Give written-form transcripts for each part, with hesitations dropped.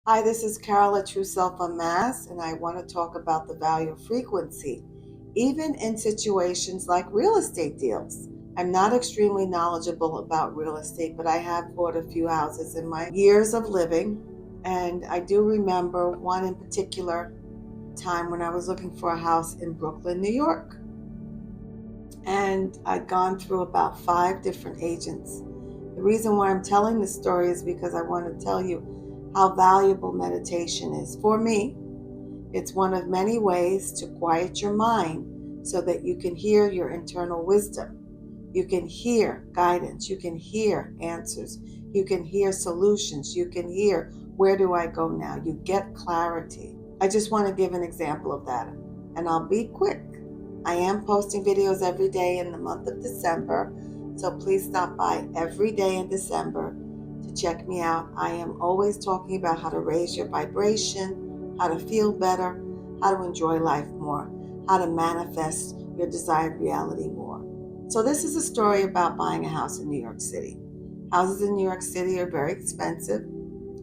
Hi, this is Carol True Self Unmasked, and I want to talk about the value of frequency, even in situations like real estate deals. I'm not extremely knowledgeable about real estate, but I have bought a few houses in my years of living. And I do remember one in particular time when I was looking for a house in Brooklyn, New York. And I'd gone through about 5 different agents. The reason why I'm telling this story is because I want to tell you how valuable meditation is. For me, it's one of many ways to quiet your mind so that you can hear your internal wisdom. You can hear guidance. You can hear answers. You can hear solutions. You can hear, where do I go now? You get clarity. I just want to give an example of that, and I'll be quick. I am posting videos every day in the month of December, so please stop by every day in December to check me out. I am always talking about how to raise your vibration, how to feel better, how to enjoy life more, how to manifest your desired reality more. So this is a story about buying a house in New York City. Houses in New York City are very expensive.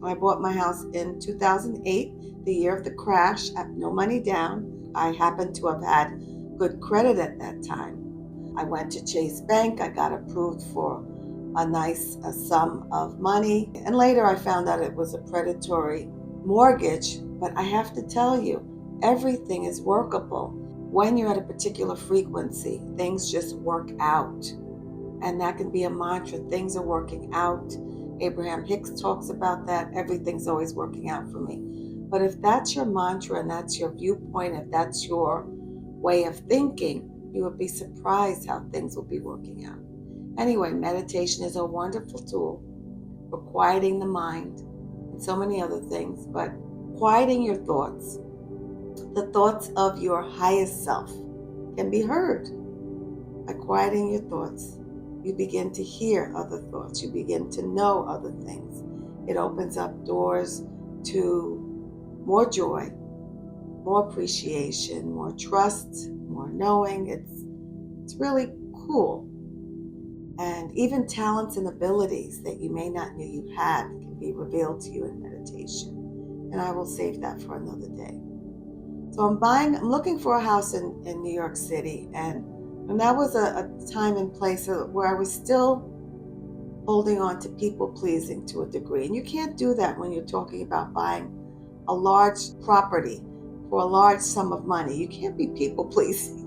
I bought my house in 2008, the year of the crash, at no money down. I happened to have had good credit at that time. I went to Chase Bank. I got approved for a sum of money. And later I found out it was a predatory mortgage. But I have to tell you, everything is workable. When you're at a particular frequency, things just work out. And that can be a mantra. Things are working out. Abraham Hicks talks about that. Everything's always working out for me. But if that's your mantra and that's your viewpoint, if that's your way of thinking, you would be surprised how things will be working out. Anyway, meditation is a wonderful tool for quieting the mind and so many other things, but quieting your thoughts. The thoughts of your highest self can be heard. By quieting your thoughts, you begin to hear other thoughts. You begin to know other things. It opens up doors to more joy, more appreciation, more trust, more knowing. It's really cool. And even talents and abilities that you may not know you had can be revealed to you in meditation. And I will save that for another day. So I'm looking for a house in New York City, and that was a time and place where I was still holding on to people pleasing to a degree. And you can't do that when you're talking about buying a large property for a large sum of money. You can't be people pleasing.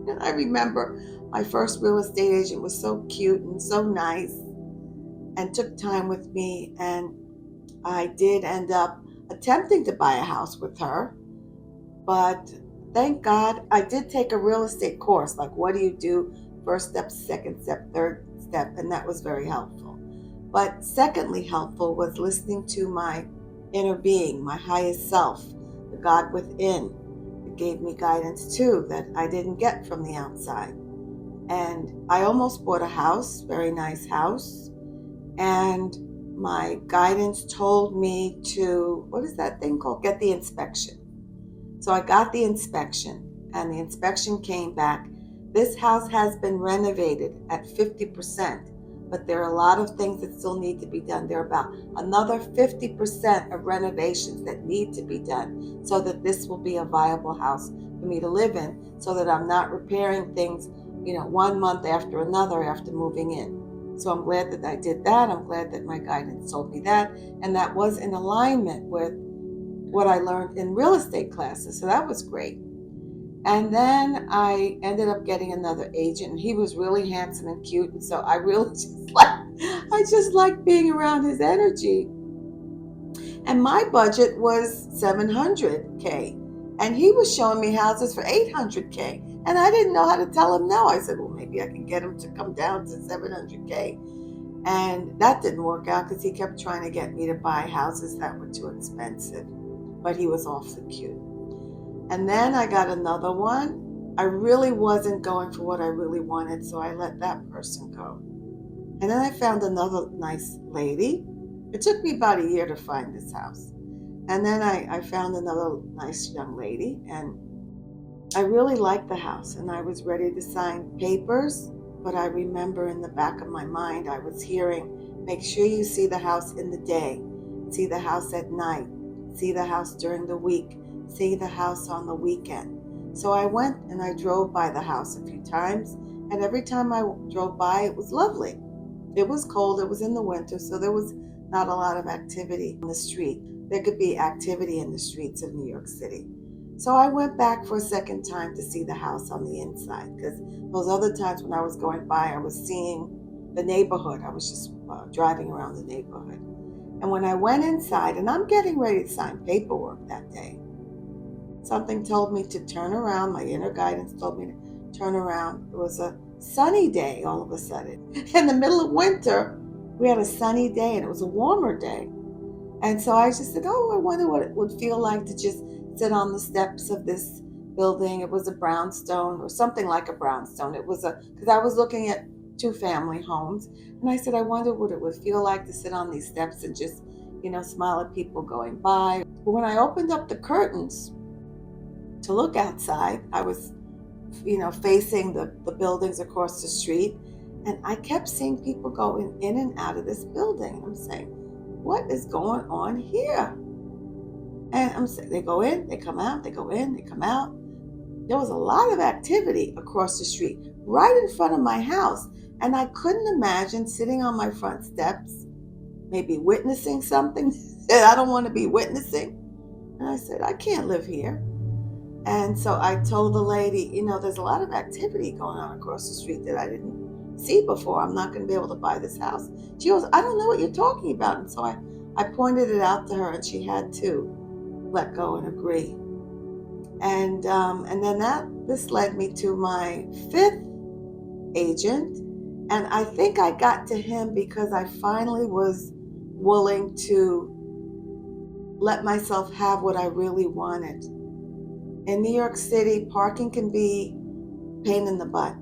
And I remember my first real estate agent was so cute and so nice and took time with me. And I did end up attempting to buy a house with her. But thank God I did take a real estate course. Like, what do you do? First step, second step, third step. And that was very helpful. But secondly, helpful was listening to my inner being, my highest self, the God within. It gave me guidance too that I didn't get from the outside. And I almost bought a house, very nice house. And my guidance told me to, what is that thing called? Get the inspection. So I got the inspection, and the inspection came back. This house has been renovated at 50%, but there are a lot of things that still need to be done. There are about another 50% of renovations that need to be done so that this will be a viable house for me to live in, so that I'm not repairing things, 1 month after another after moving in. So I'm glad that I did that. I'm glad that my guidance told me that, and that was in alignment with what I learned in real estate classes. So that was great. And then I ended up getting another agent. He was really handsome and cute. And so I really just like being around his energy. And my budget was 700K. And he was showing me houses for 800K. And I didn't know how to tell him no. I said, well, maybe I can get him to come down to 700K. And that didn't work out because he kept trying to get me to buy houses that were too expensive. But he was awfully cute. And then I got another one. I really wasn't going for what I really wanted, so I let that person go. And then I found another nice lady. It took me about a year to find this house. And then I found another nice young lady, and I really liked the house, and I was ready to sign papers. But I remember in the back of my mind, I was hearing, make sure you see the house in the day, see the house at night, see the house during the week, see the house on the weekend. So I went and I drove by the house a few times, and every time I drove by, it was lovely. It was cold, it was in the winter, so there was not a lot of activity on the street. There could be activity in the streets of New York City. So I went back for a second time to see the house on the inside, because those other times when I was going by, I was seeing the neighborhood. I was just driving around the neighborhood. And when I went inside, and I'm getting ready to sign paperwork that day, something told me to turn around. My inner guidance told me to turn around. It was a sunny day all of a sudden. In the middle of winter, we had a sunny day and it was a warmer day. And so I just said, oh, I wonder what it would feel like to just sit on the steps of this building. It was a brownstone or something like a brownstone. It was because I was looking at 2-family homes. And I said, I wonder what it would feel like to sit on these steps and just, smile at people going by. But when I opened up the curtains to look outside, I was, facing the buildings across the street. And I kept seeing people going in and out of this building. And I'm saying, what is going on here? And I'm saying, they go in, they come out, they go in, they come out. There was a lot of activity across the street, right in front of my house. And I couldn't imagine sitting on my front steps, maybe witnessing something that I don't want to be witnessing. And I said, I can't live here. And so I told the lady, there's a lot of activity going on across the street that I didn't see before. I'm not going to be able to buy this house. She goes, I don't know what you're talking about. And so I pointed it out to her, and she had to let go and agree. And then this led me to my 5th agent. And I think I got to him because I finally was willing to let myself have what I really wanted. In New York City, parking can be a pain in the butt.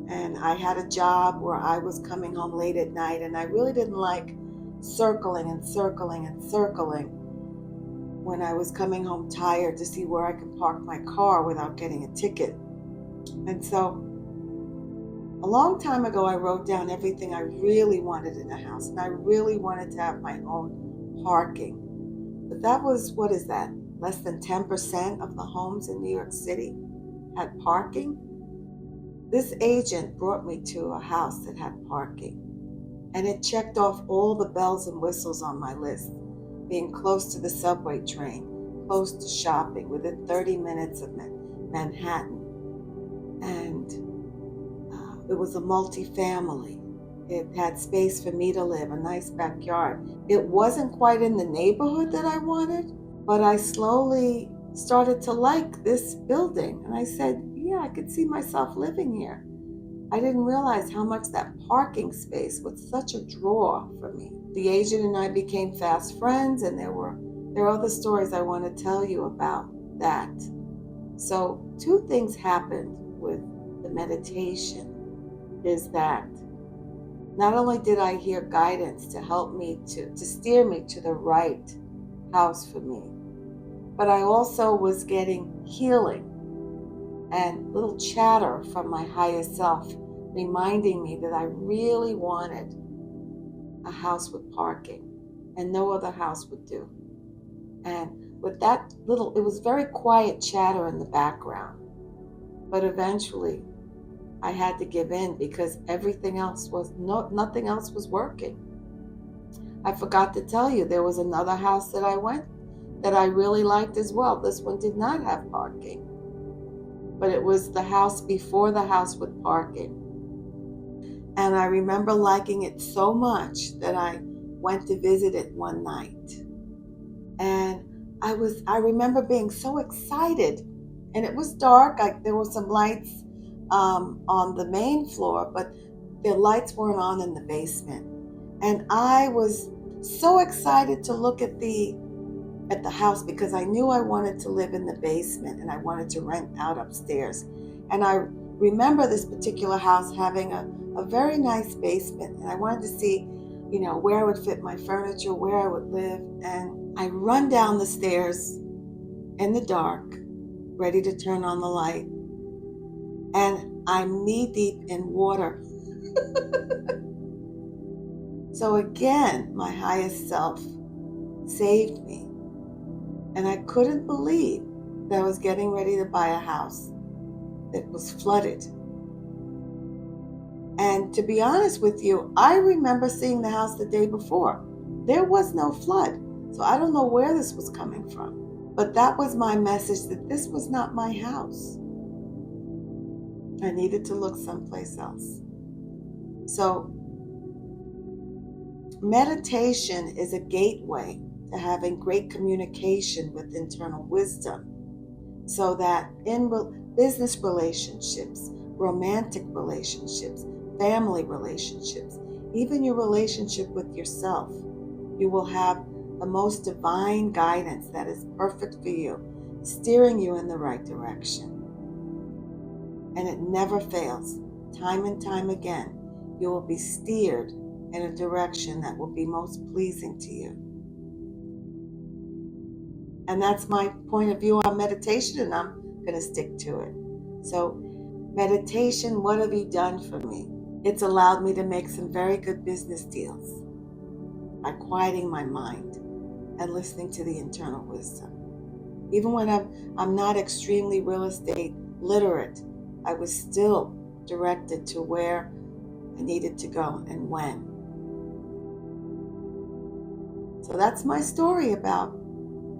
And I had a job where I was coming home late at night, and I really didn't like circling and circling and circling when I was coming home tired to see where I could park my car without getting a ticket. And so a long time ago, I wrote down everything I really wanted in a house, and I really wanted to have my own parking. But that was, what is that? Less than 10% of the homes in New York City had parking. This agent brought me to a house that had parking, and it checked off all the bells and whistles on my list. Being close to the subway train, close to shopping, within 30 minutes of Manhattan. And it was a multi-family. It had space for me to live, a nice backyard. It wasn't quite in the neighborhood that I wanted, but I slowly started to like this building. And I said, yeah, I could see myself living here. I didn't realize how much that parking space was such a draw for me. The agent and I became fast friends, and there are other stories I want to tell you about that. So 2 things happened with the meditation is that not only did I hear guidance to help me to steer me to the right house for me, but I also was getting healing and little chatter from my higher self reminding me that I really wanted a house with parking, and no other house would do. And with that it was very quiet chatter in the background, but eventually I had to give in because nothing else was working. I forgot to tell you, there was another house that I went that I really liked as well. This one did not have parking, but it was the house before the house with parking. And I remember liking it so much that I went to visit it one night. And I remember being so excited. And it was dark. There were some lights on the main floor, but the lights weren't on in the basement. And I was so excited to look at the house because I knew I wanted to live in the basement and I wanted to rent out upstairs. And I remember this particular house having a very nice basement, and I wanted to see, where I would fit my furniture, where I would live. And I run down the stairs in the dark, ready to turn on the light, and I'm knee deep in water. So again, my highest self saved me. And I couldn't believe that I was getting ready to buy a house that was flooded. And to be honest with you, I remember seeing the house the day before. There was no flood. So I don't know where this was coming from. But that was my message, that this was not my house. I needed to look someplace else. So meditation is a gateway to having great communication with internal wisdom, so that in business relationships, romantic relationships, family relationships, even your relationship with yourself, you will have the most divine guidance that is perfect for you, steering you in the right direction. And it never fails. Time and time again, you will be steered in a direction that will be most pleasing to you. And that's my point of view on meditation, and I'm going to stick to it. So, meditation, what have you done for me? It's allowed me to make some very good business deals by quieting my mind and listening to the internal wisdom. Even when I'm not extremely real estate literate, I was still directed to where I needed to go and when. So that's my story about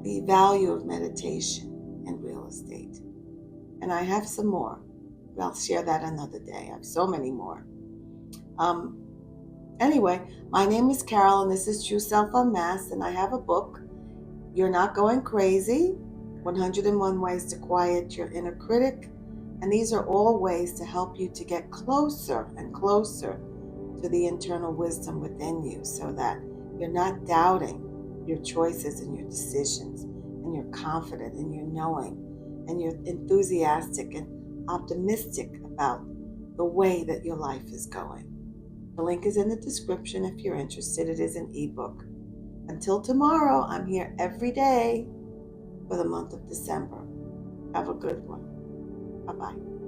the value of meditation in real estate. And I have some more, but I'll share that another day. I have so many more. Anyway, my name is Carol, and this is True Self Unmasked, and I have a book, You're Not Going Crazy, 101 Ways to Quiet Your Inner Critic. And these are all ways to help you to get closer and closer to the internal wisdom within you, so that you're not doubting your choices and your decisions, and you're confident and you're knowing, and you're enthusiastic and optimistic about the way that your life is going. The link is in the description if you're interested. It is an ebook. Until tomorrow, I'm here every day for the month of December. Have a good one. Bye-bye.